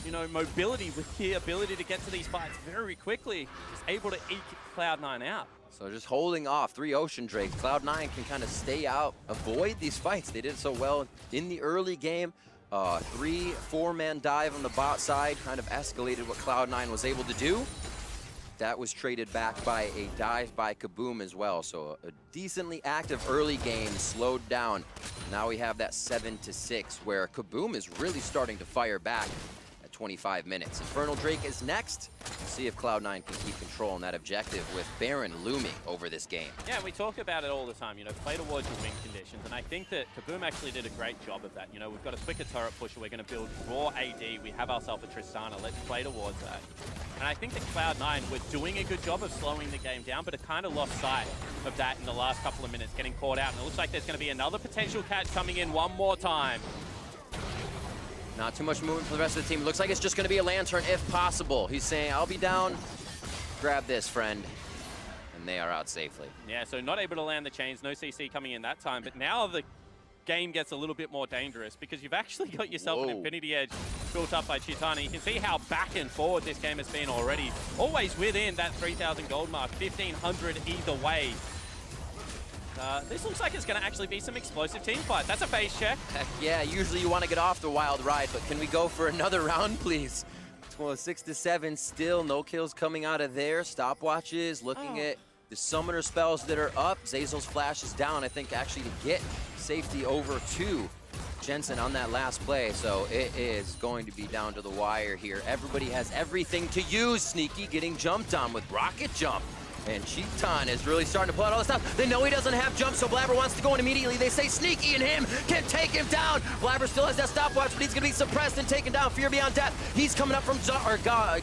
you know, mobility, with the ability to get to these fights very quickly, just able to eke Cloud9 out. So just holding off 3 Ocean Drakes. Cloud9 can kind of stay out, avoid these fights. They did so well in the early game. 3-4-man dive on the bot side kind of escalated what Cloud9 was able to do. That was traded back by a dive by KaBuM as well. So a decently active early game slowed down. Now we have that 7-6 where KaBuM is really starting to fire back. 25 minutes. Infernal Drake is next. We'll see if Cloud9 can keep control on that objective with Baron looming over this game. Yeah, we talk about it all the time, you know, play towards your win conditions, and I think that KaBuM actually did a great job of that. You know, we've got a quicker turret pusher, we're going to build raw AD, we have ourselves a Tristana, let's play towards that. And I think that Cloud9 were doing a good job of slowing the game down, but it kind of lost sight of that in the last couple of minutes, getting caught out, and it looks like there's going to be another potential catch coming in one more time. Not too much movement for the rest of the team. Looks like it's just going to be a Lantern if possible. He's saying, I'll be down. Grab this, friend. And they are out safely. Yeah, so not able to land the chains. No CC coming in that time. But now the game gets a little bit more dangerous because you've actually got yourself an Infinity Edge built up by Cheaton. You can see how back and forward this game has been already. Always within that 3,000 gold mark. 1,500 either way. This looks like it's going to actually be some explosive team fight. That's a base check. Heck yeah, usually you want to get off the wild ride, but can we go for another round, please? 6-7, still no kills coming out of there. Stopwatches, looking at the summoner spells that are up. Zazel's flash is down, I think, actually to get safety over to Jensen on that last play. So it is going to be down to the wire here. Everybody has everything to use. Sneaky getting jumped on with Rocket Jump. And Cheaton is really starting to pull out all this stuff. They know he doesn't have jump, so Blabber wants to go in immediately. They say Sneaky and him can take him down. Blabber still has that stopwatch, but he's going to be suppressed and taken down. Fear Beyond Death. He's coming up from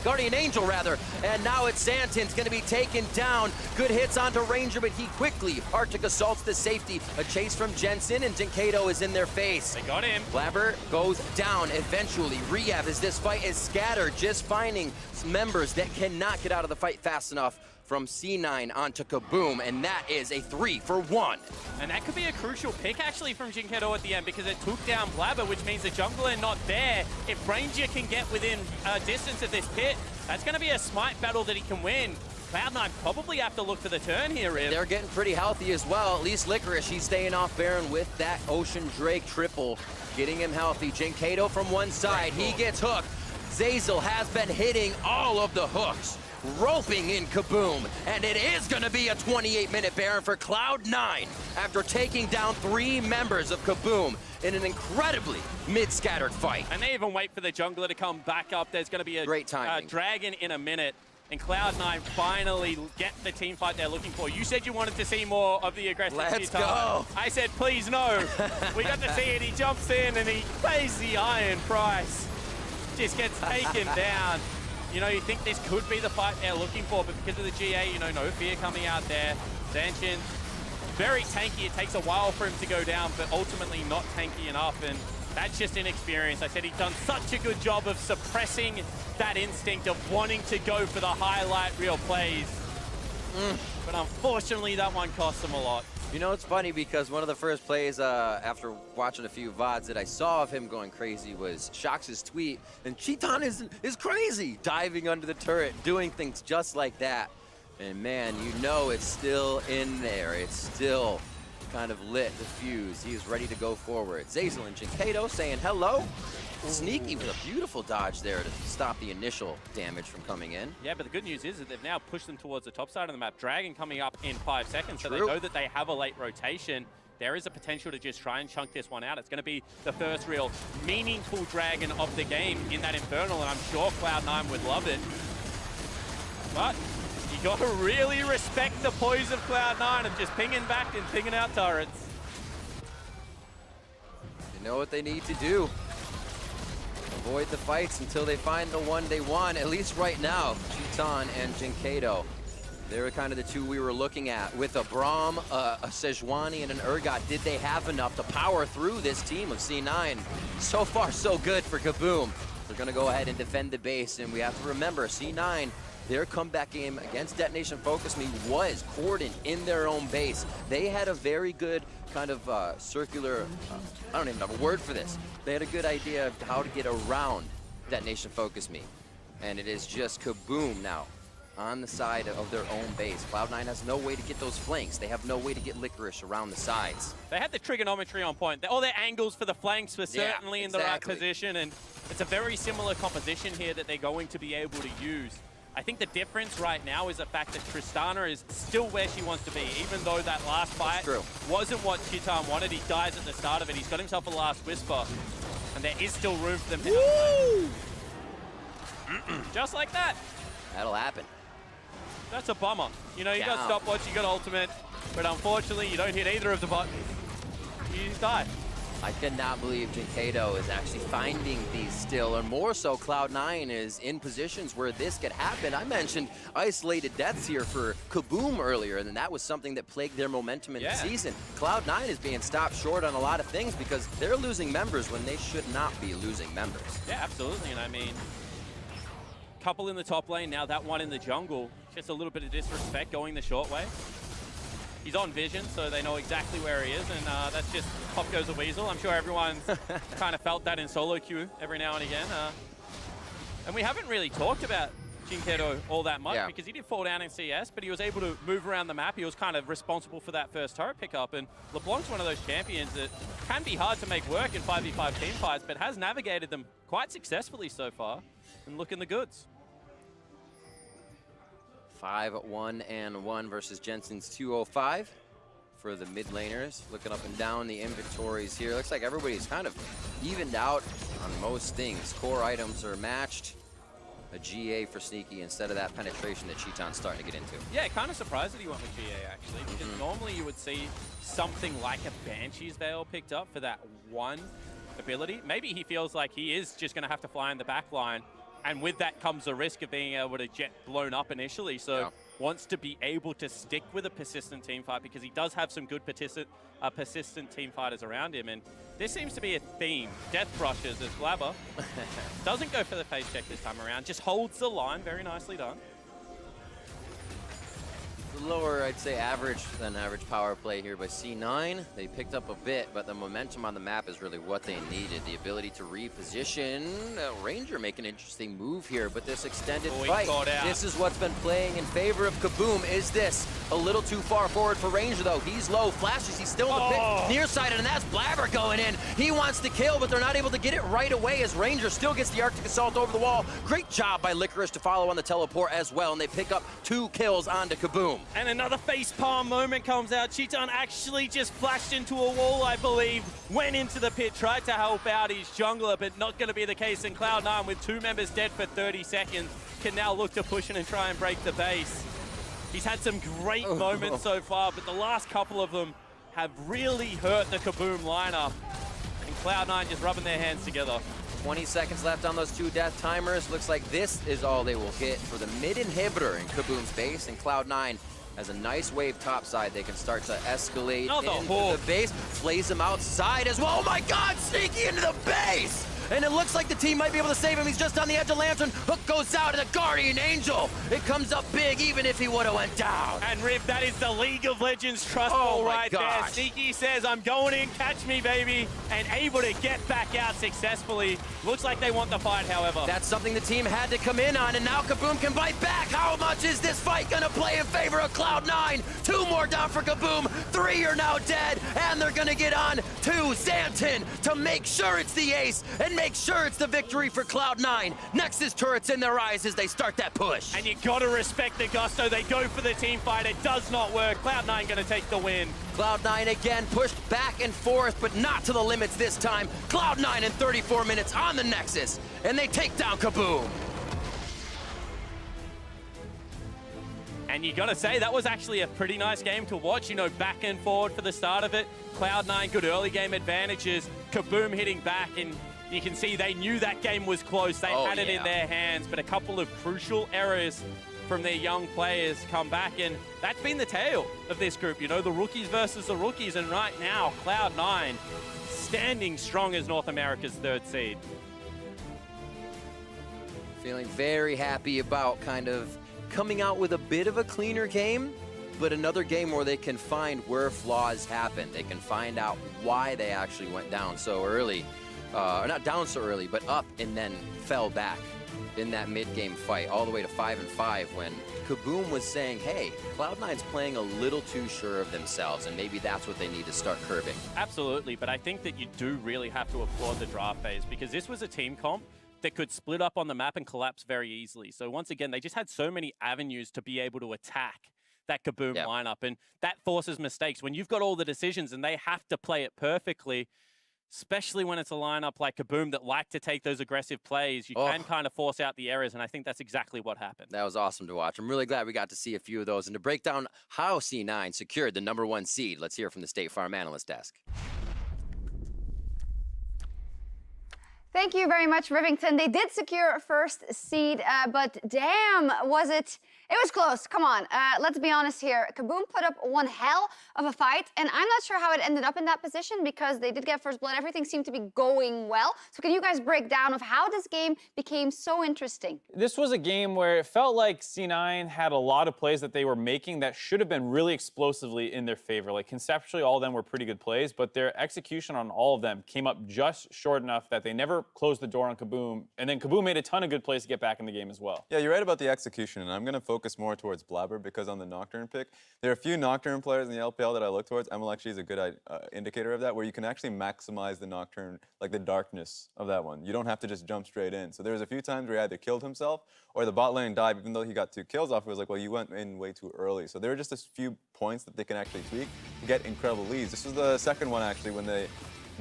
Guardian Angel, rather. And now it's Xantin's going to be taken down. Good hits onto Ranger, but he quickly Arctic assaults the safety. A chase from Jensen, and Jinkato is in their face. They got him. Blabber goes down eventually. Rehab, as this fight is scattered, just finding members that cannot get out of the fight fast enough. From C9 onto KaBuM, and that is a 3-for-1. And that could be a crucial pick, actually, from Jinkato at the end, because it took down Blabber, which means the jungler not there. If Ranger can get within distance of this pit, that's going to be a smite battle that he can win. Cloud9 probably have to look for the turn here, Riv. They're getting pretty healthy as well. At least Licorice, he's staying off Baron with that Ocean Drake triple, getting him healthy. Jinkato from one side, he gets hooked. Zeyzal has been hitting all of the hooks, roping in KaBuM, and it is going to be a 28-minute Baron for Cloud9 after taking down 3 members of KaBuM in an incredibly mid-scattered fight. And they even wait for the jungler to come back up. There's going to be a great timing. Dragon in a minute, and Cloud9 finally get the team fight they're looking for. You said you wanted to see more of the aggressive Let's Titan. go. I said, please no. We got to see it. He jumps in and he pays the iron price. Just gets taken down. You know, you think this could be the fight they're looking for, but because of the GA, you know, no fear coming out there. Zanchin, very tanky. It takes a while for him to go down, but ultimately not tanky enough, and that's just inexperience. I said he's done such a good job of suppressing that instinct of wanting to go for the highlight reel plays. But unfortunately, that one cost him a lot. You know, it's funny because one of the first plays after watching a few VODs that I saw of him going crazy was Shox's tweet, and Cheaton is crazy, diving under the turret, doing things just like that. And man, you know it's still in there. It's still kind of lit, the fuse. He is ready to go forward. Zeyzal and Jinkato saying hello. Sneaky with a beautiful dodge there to stop the initial damage from coming in. Yeah, but the good news is that they've now pushed them towards the top side of the map. Dragon coming up in 5 seconds, so they know that they have a late rotation. There is a potential to just try and chunk this one out. It's going to be the first real meaningful Dragon of the game in that Infernal, and I'm sure Cloud9 would love it. But you got to really respect the poise of Cloud9 of just pinging back and pinging out turrets. You know what they need to do. Avoid the fights until they find the one they want, at least right now. Cheaton and Jinkato. They were kind of the two we were looking at. With a Braum, a Sejuani, and an Urgot, did they have enough to power through this team of C9? So far, so good for KaBuM. They're going to go ahead and defend the base, and we have to remember, C9, their comeback game against Detonation Focus Me was cordoned in their own base. They had a very good kind of circular, I don't even have a word for this. They had a good idea of how to get around Detonation Focus Me. And it is just KaBuM now on the side of their own base. Cloud9 has no way to get those flanks. They have no way to get Licorice around the sides. They had the trigonometry on point. All their angles for the flanks were certainly in the right position, and it's a very similar composition here that they're going to be able to use. I think the difference right now is the fact that Tristana is still where she wants to be, even though that last fight wasn't what Cheaton wanted. He dies at the start of it. He's got himself a last Whisper, and there is still room for them to just like that. That'll happen. That's a bummer. You know, you got stopwatch, you got ultimate, but unfortunately, you don't hit either of the buttons. You die. I cannot believe Jinkato is actually finding these still, or more so, Cloud9 is in positions where this could happen. I mentioned isolated deaths here for KaBuM earlier, and that was something that plagued their momentum in the season. Cloud9 is being stopped short on a lot of things because they're losing members when they should not be losing members. Yeah, absolutely, and I mean, couple in the top lane, now that one in the jungle. Just a little bit of disrespect going the short way. He's on vision, so they know exactly where he is, and that's just pop goes a weasel. I'm sure everyone's kind of felt that in solo queue every now and again. And we haven't really talked about Jinkato all that much because he did fall down in CS, but he was able to move around the map. He was kind of responsible for that first turret pickup, and LeBlanc's one of those champions that can be hard to make work in 5v5 team fights, but has navigated them quite successfully so far, and looking the goods. 5-1-1 versus Jensen's 205 for the mid laners. Looking up and down the inventories here. Looks like everybody's kind of evened out on most things. Core items are matched. a GA for Sneaky instead of that penetration that Cheaton's starting to get into. Yeah, kind of surprised that he went with GA, actually, because normally you would see something like a Banshee's Veil picked up for that one ability. Maybe he feels like he is just going to have to fly in the back line, and with that comes the risk of being able to get blown up initially. So wants to be able to stick with a persistent team fight because he does have some good persistent team fighters around him. And this seems to be a theme. Death brushes as Blabber doesn't go for the face check this time around, just holds the line. Very nicely done. Lower, I'd say, average than average power play here by C9. They picked up a bit, but the momentum on the map is really what they needed. The ability to reposition. Ranger make an interesting move here, but this extended fight, this is what's been playing in favor of KaBuM. Is this a little too far forward for Ranger, though? He's low, flashes, he's still in the pit, near side, and that's Blabber going in. He wants to kill, but they're not able to get it right away as Ranger still gets the Arctic Assault over the wall. Great job by Licorice to follow on the teleport as well, and they pick up 2 kills onto KaBuM. And another facepalm moment comes out. Cheaton actually just flashed into a wall, I believe, went into the pit, tried to help out his jungler, but not going to be the case. And Cloud9, with 2 members dead for 30 seconds, can now look to push in and try and break the base. He's had some great moments so far, but the last couple of them have really hurt the KaBuM lineup. And Cloud9 just rubbing their hands together. 20 seconds left on those 2 death timers. Looks like this is all they will get for the mid inhibitor in KaBuM's base, and Cloud9 has a nice wave topside. They can start to escalate into the base, flays him outside as well. Oh my God, Sneaky into the base! And it looks like the team might be able to save him. He's just on the edge of Lantern. Hook goes out to the Guardian Angel. It comes up big, even if he would have went down. And Riv, that is the League of Legends trust ball right there. Sneaky says, I'm going in, catch me, baby, and able to get back out successfully. Looks like they want the fight, however. That's something the team had to come in on, and now KaBuM can bite back. How much is this fight gonna play in favor of Cloud9? 2 more down for KaBuM, 3 are now dead, and they're gonna get on to Xanten to make sure it's the ace, and make sure it's the victory for Cloud9. Nexus turrets in their eyes as they start that push. And you gotta respect the gusto. They go for the team fight. It does not work. Cloud9 gonna take the win. Cloud9 again pushed back and forth, but not to the limits this time. Cloud9 in 34 minutes on the Nexus, and they take down KaBuM. And you gotta say, that was actually a pretty nice game to watch. You know, back and forward for the start of it. Cloud9, good early game advantages. KaBuM hitting back, and you can see they knew that game was close. They had it in their hands, but a couple of crucial errors from their young players come back, and that's been the tale of this group. You know, the rookies versus the rookies, and right now, Cloud9 standing strong as North America's 3rd seed. Feeling very happy about kind of coming out with a bit of a cleaner game, but another game where they can find where flaws happen. They can find out why they actually went down so early. Or not down so early, but up and then fell back in that mid-game fight, all the way to 5-5 when KaBuM was saying, hey, Cloud9's playing a little too sure of themselves, and maybe that's what they need to start curbing. Absolutely, but I think that you do really have to applaud the draft phase, because this was a team comp that could split up on the map and collapse very easily. So once again, they just had so many avenues to be able to attack that KaBuM lineup, and that forces mistakes. When you've got all the decisions and they have to play it perfectly, especially when it's a lineup like KaBuM that like to take those aggressive plays, you can kind of force out the errors, and I think that's exactly what happened. That was awesome to watch. I'm really glad we got to see a few of those. And to break down how C9 secured the #1 seed, let's hear from the State Farm Analyst Desk. Thank you very much, Rivington. They did secure a 1st seed, but damn, was it... It was close. Come on. Let's be honest here. KaBuM put up one hell of a fight, and I'm not sure how it ended up in that position because they did get first blood. Everything seemed to be going well. So can you guys break down of how this game became so interesting? This was a game where it felt like C9 had a lot of plays that they were making that should have been really explosively in their favor. Like conceptually, all of them were pretty good plays, but their execution on all of them came up just short enough that they never closed the door on KaBuM. And then KaBuM made a ton of good plays to get back in the game as well. Yeah, you're right about the execution, and I'm going to focus more towards Blabber because on the Nocturne pick, there are a few Nocturne players in the LPL that I look towards. MLXG is a good indicator of that, where you can actually maximize the Nocturne, like the darkness of that one. You don't have to just jump straight in. So there was a few times where he either killed himself or the bot lane died, even though he got 2 kills off. It was like, well, you went in way too early. So there are just a few points that they can actually tweak to get incredible leads. This was the second one, actually, when they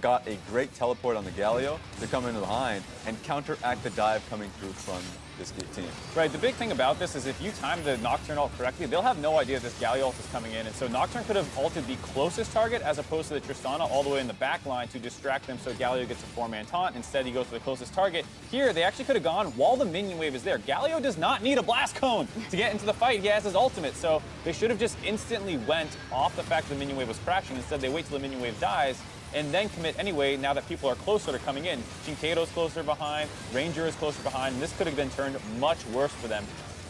got a great teleport on the Galio to come in behind and counteract the dive coming through from this team. Right, the big thing about this is if you time the Nocturne ult correctly, they'll have no idea this Galio ult is coming in. And so Nocturne could have ulted the closest target as opposed to the Tristana all the way in the back line to distract them so Galio gets a 4-man taunt. Instead, he goes for the closest target. Here, they actually could have gone while the minion wave is there. Galio does not need a blast cone to get into the fight. He has his ultimate. So they should have just instantly went off the fact that the minion wave was crashing. Instead, they wait till the minion wave dies and then commit anyway now that people are closer to coming in. Jinkeido's closer behind, Ranger is closer behind, and this could have been turned much worse for them.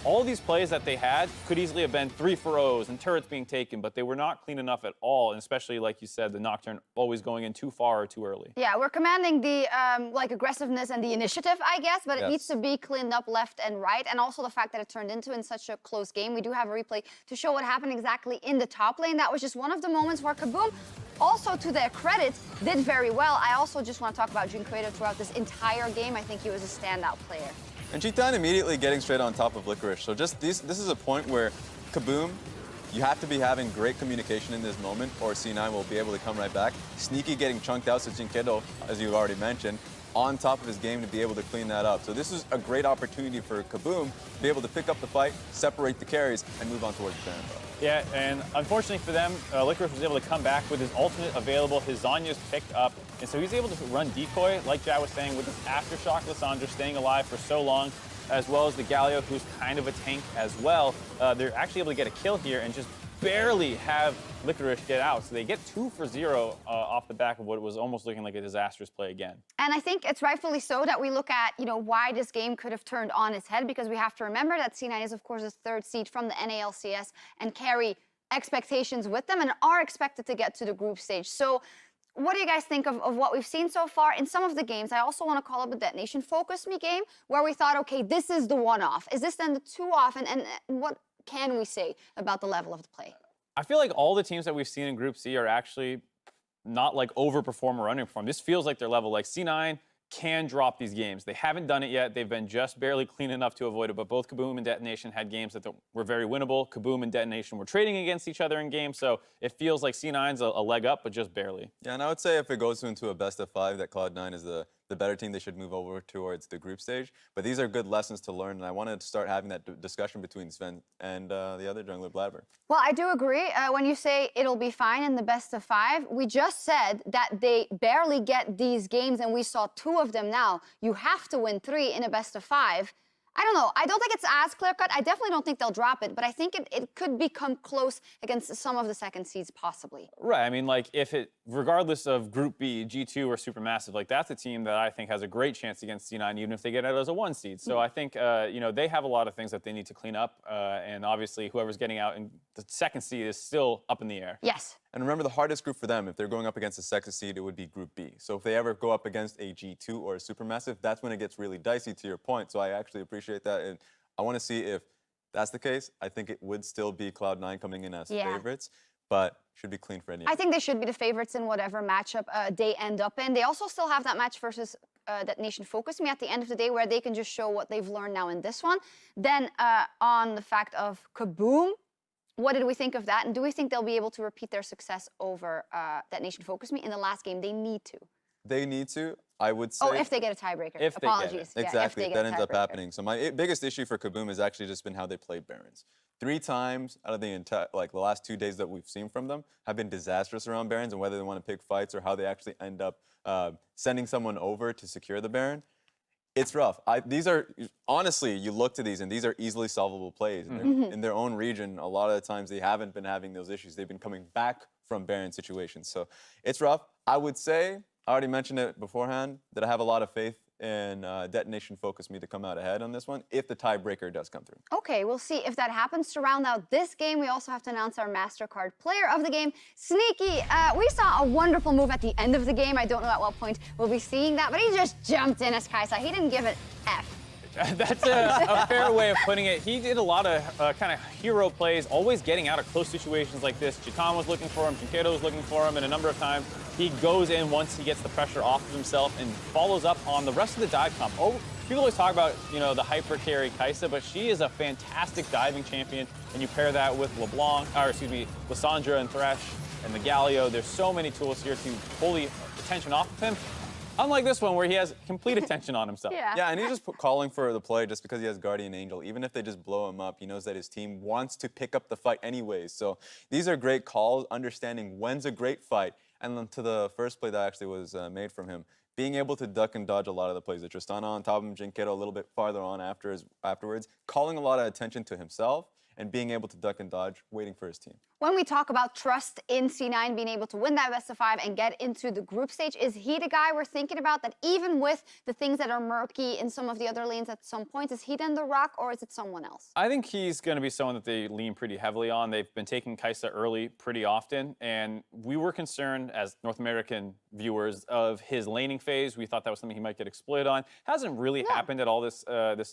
All these plays that they had could easily have been 3 for O's and turrets being taken, but they were not clean enough at all, and especially, like you said, the Nocturne always going in too far or too early. Yeah, we're commanding the like aggressiveness and the initiative, I guess, but it needs to be cleaned up left and right, and also the fact that it turned into in such a close game. We do have a replay to show what happened exactly in the top lane. That was just one of the moments where KaBuM, also to their credit, did very well. I also just want to talk about Jinkeido throughout this entire game. I think he was a standout player. And G9 immediately getting straight on top of Licorice. So just this is a point where KaBuM, you have to be having great communication in this moment or C9 will be able to come right back. Sneaky getting chunked out to Jinkeido, as you've already mentioned, on top of his game to be able to clean that up. So this is a great opportunity for KaBuM to be able to pick up the fight, separate the carries, and move on towards the Baron. Yeah, and unfortunately for them, Licorice was able to come back with his ultimate available. His Zanya's picked up, and so he's able to run decoy, like Jad was saying, with this Aftershock Lissandra staying alive for so long, as well as the Galio, who's kind of a tank as well. They're actually able to get a kill here and just barely have Licorice get out. So they get 2 for 0 off the back of what was almost looking like a disastrous play again. And I think it's rightfully so that we look at, why this game could have turned on its head, because we have to remember that C9 is, of course, the 3rd seed from the NALCS and carry expectations with them and are expected to get to the group stage. So what do you guys think of what we've seen so far in some of the games? I also want to call up the Detonation Focus Me game where we thought, okay, this is the one-off. Is this then the two-off? And what can we say about the level of the play? I feel like all the teams that we've seen in Group C are actually not like overperform or underperform. This feels like their level. Like C9 can drop these games. They haven't done it yet. They've been just barely clean enough to avoid it, but both KaBuM and Detonation had games that were very winnable. KaBuM and Detonation were trading against each other in games, so it feels like C9's a leg up, but just barely. Yeah, and I would say if it goes into a best of 5, that Cloud9 is the better team. They should move over towards the group stage. But these are good lessons to learn, and I wanted to start having that discussion between Sven and the other jungler, Blabber. Well, I do agree. When you say it'll be fine in the best of 5, we just said that they barely get these games, and we saw 2 of them now. You have to win 3 in a best of 5. I don't know. I don't think it's as clear-cut. I definitely don't think they'll drop it, but I think it could become close against some of the 2nd seeds, possibly. Right. I mean, like, regardless of Group B, G2, or Supermassive, like, that's a team that I think has a great chance against C9, even if they get it as a 1 seed. So I think, they have a lot of things that they need to clean up, and obviously, whoever's getting out in the 2nd seed is still up in the air. Yes. And remember, the hardest group for them, if they're going up against a 2nd seed, it would be Group B. So if they ever go up against a G2 or a Supermassive, that's when it gets really dicey, to your point. So I actually appreciate that. And I want to see if that's the case. I think it would still be Cloud9 coming in as favorites, but should be clean for any. I think they should be the favorites in whatever matchup they end up in. They also still have that match versus Detonation Focus Me at the end of the day where they can just show what they've learned now in this one. Then on the fact of KaBuM, what did we think of that? And do we think they'll be able to repeat their success over Detonation Focus Me in the last game? They need to. They need to, I would say. Oh, if they get a tiebreaker. If Apologies. They get it. Exactly, if they that get ends up happening. So my biggest issue for KaBuM has actually just been how they played Barons. 3 times out of the entire, the last 2 days that we've seen from them have been disastrous around Barons, and whether they want to pick fights or how they actually end up sending someone over to secure the Baron. It's rough. These are, honestly, you look to these, and these are easily solvable plays. In their own region, a lot of the times they haven't been having those issues. They've been coming back from Baron situations. So it's rough. I would say, I already mentioned it beforehand, that I have a lot of faith in Detonation Focus Me to come out ahead on this one, if the tiebreaker does come through. Okay, we'll see if that happens. To round out this game, we also have to announce our MasterCard player of the game, Sneaky. We saw a wonderful move at the end of the game. I don't know at what point we'll be seeing that, but he just jumped in as Kaisa. He didn't give it F. That's a fair way of putting it. He did a lot of kind of hero plays, always getting out of close situations like this. Jitan was looking for him, Jinkeido was looking for him, and a number of times he goes in once he gets the pressure off of himself and follows up on the rest of the dive comp. People always talk about, the hyper carry Kaisa, but she is a fantastic diving champion, and you pair that with Lissandra and Thresh and the Galio. There's so many tools here to pull the attention off of him. Unlike this one where he has complete attention on himself. Yeah, and he's just calling for the play just because he has Guardian Angel. Even if they just blow him up, he knows that his team wants to pick up the fight anyways. So these are great calls, understanding when's a great fight. And then to the first play that actually was made from him, being able to duck and dodge a lot of the plays. Tristana on top of him, Jinkedo a little bit farther on afterwards, calling a lot of attention to himself and being able to duck and dodge, waiting for his team. When we talk about trust in C9 being able to win that best of 5 and get into the group stage, is he the guy we're thinking about that even with the things that are murky in some of the other lanes at some point, is he then the rock or is it someone else? I think he's going to be someone that they lean pretty heavily on. They've been taking Kai'Sa early pretty often, and we were concerned as North American viewers of his laning phase. We thought that was something he might get exploited on. Hasn't really happened at all this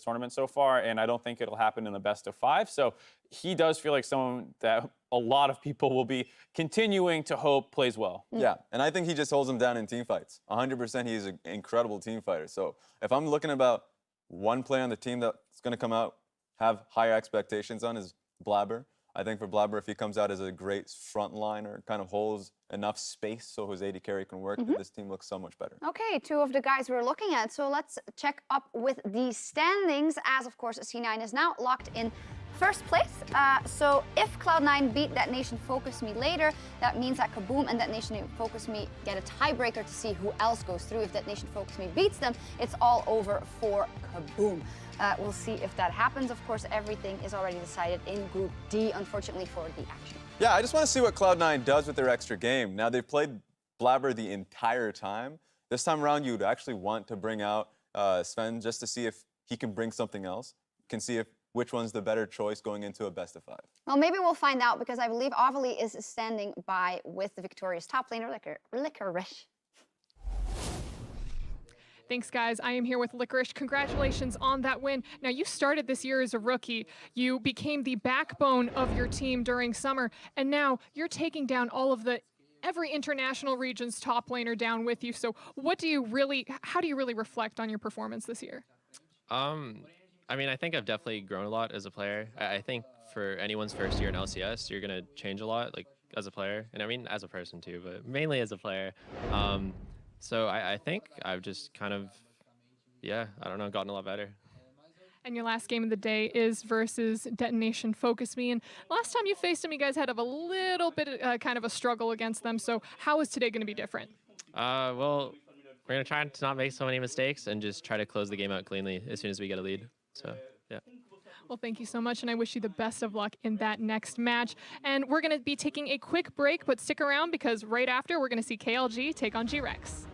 tournament so far, and I don't think it'll happen in the best of 5. So he does feel like someone that a lot of people will be continuing to hope plays well. Yeah, and I think he just holds him down in team fights. 100% he's an incredible team fighter. So if I'm looking about one player on the team that's going to come out, have higher expectations on is Blabber. I think for Blabber, if he comes out as a great frontliner, kind of holds enough space so his AD carry can work, then this team looks so much better. Okay, 2 of the guys we're looking at. So let's check up with the standings, as of course C9 is now locked in first place. So if Cloud9 beat That Nation Focus Me later, that means that KaBuM and That Nation Focus Me get a tiebreaker to see who else goes through. If That Nation Focus Me beats them, it's all over for KaBuM. We'll see if that happens. Of course, everything is already decided in Group D, unfortunately, for the action. Yeah, I just want to see what Cloud9 does with their extra game. Now, they've played Blabber the entire time. This time around, you'd actually want to bring out Sven just to see if he can bring something else. You can see which one's the better choice going into a best of 5. Well, maybe we'll find out, because I believe Avali is standing by with the victorious top laner, Licorice. Thanks, guys. I am here with Licorice. Congratulations on that win. Now, you started this year as a rookie. You became the backbone of your team during summer, and now you're taking down all of every international region's top laner down with you. So how do you really reflect on your performance this year? I mean, I think I've definitely grown a lot as a player. I think for anyone's first year in LCS, you're going to change a lot, like, as a player. And I mean, as a person too, but mainly as a player. So I think I've just kind of, I don't know, gotten a lot better. And your last game of the day is versus Detonation Focus Me. And last time you faced them, you guys had a little bit kind of a struggle against them. So how is today going to be different? Well, we're going to try to not make so many mistakes and just try to close the game out cleanly as soon as we get a lead. So, yeah. Well, thank you so much, and I wish you the best of luck in that next match. And we're going to be taking a quick break, but stick around because right after, we're going to see KLG take on G-Rex.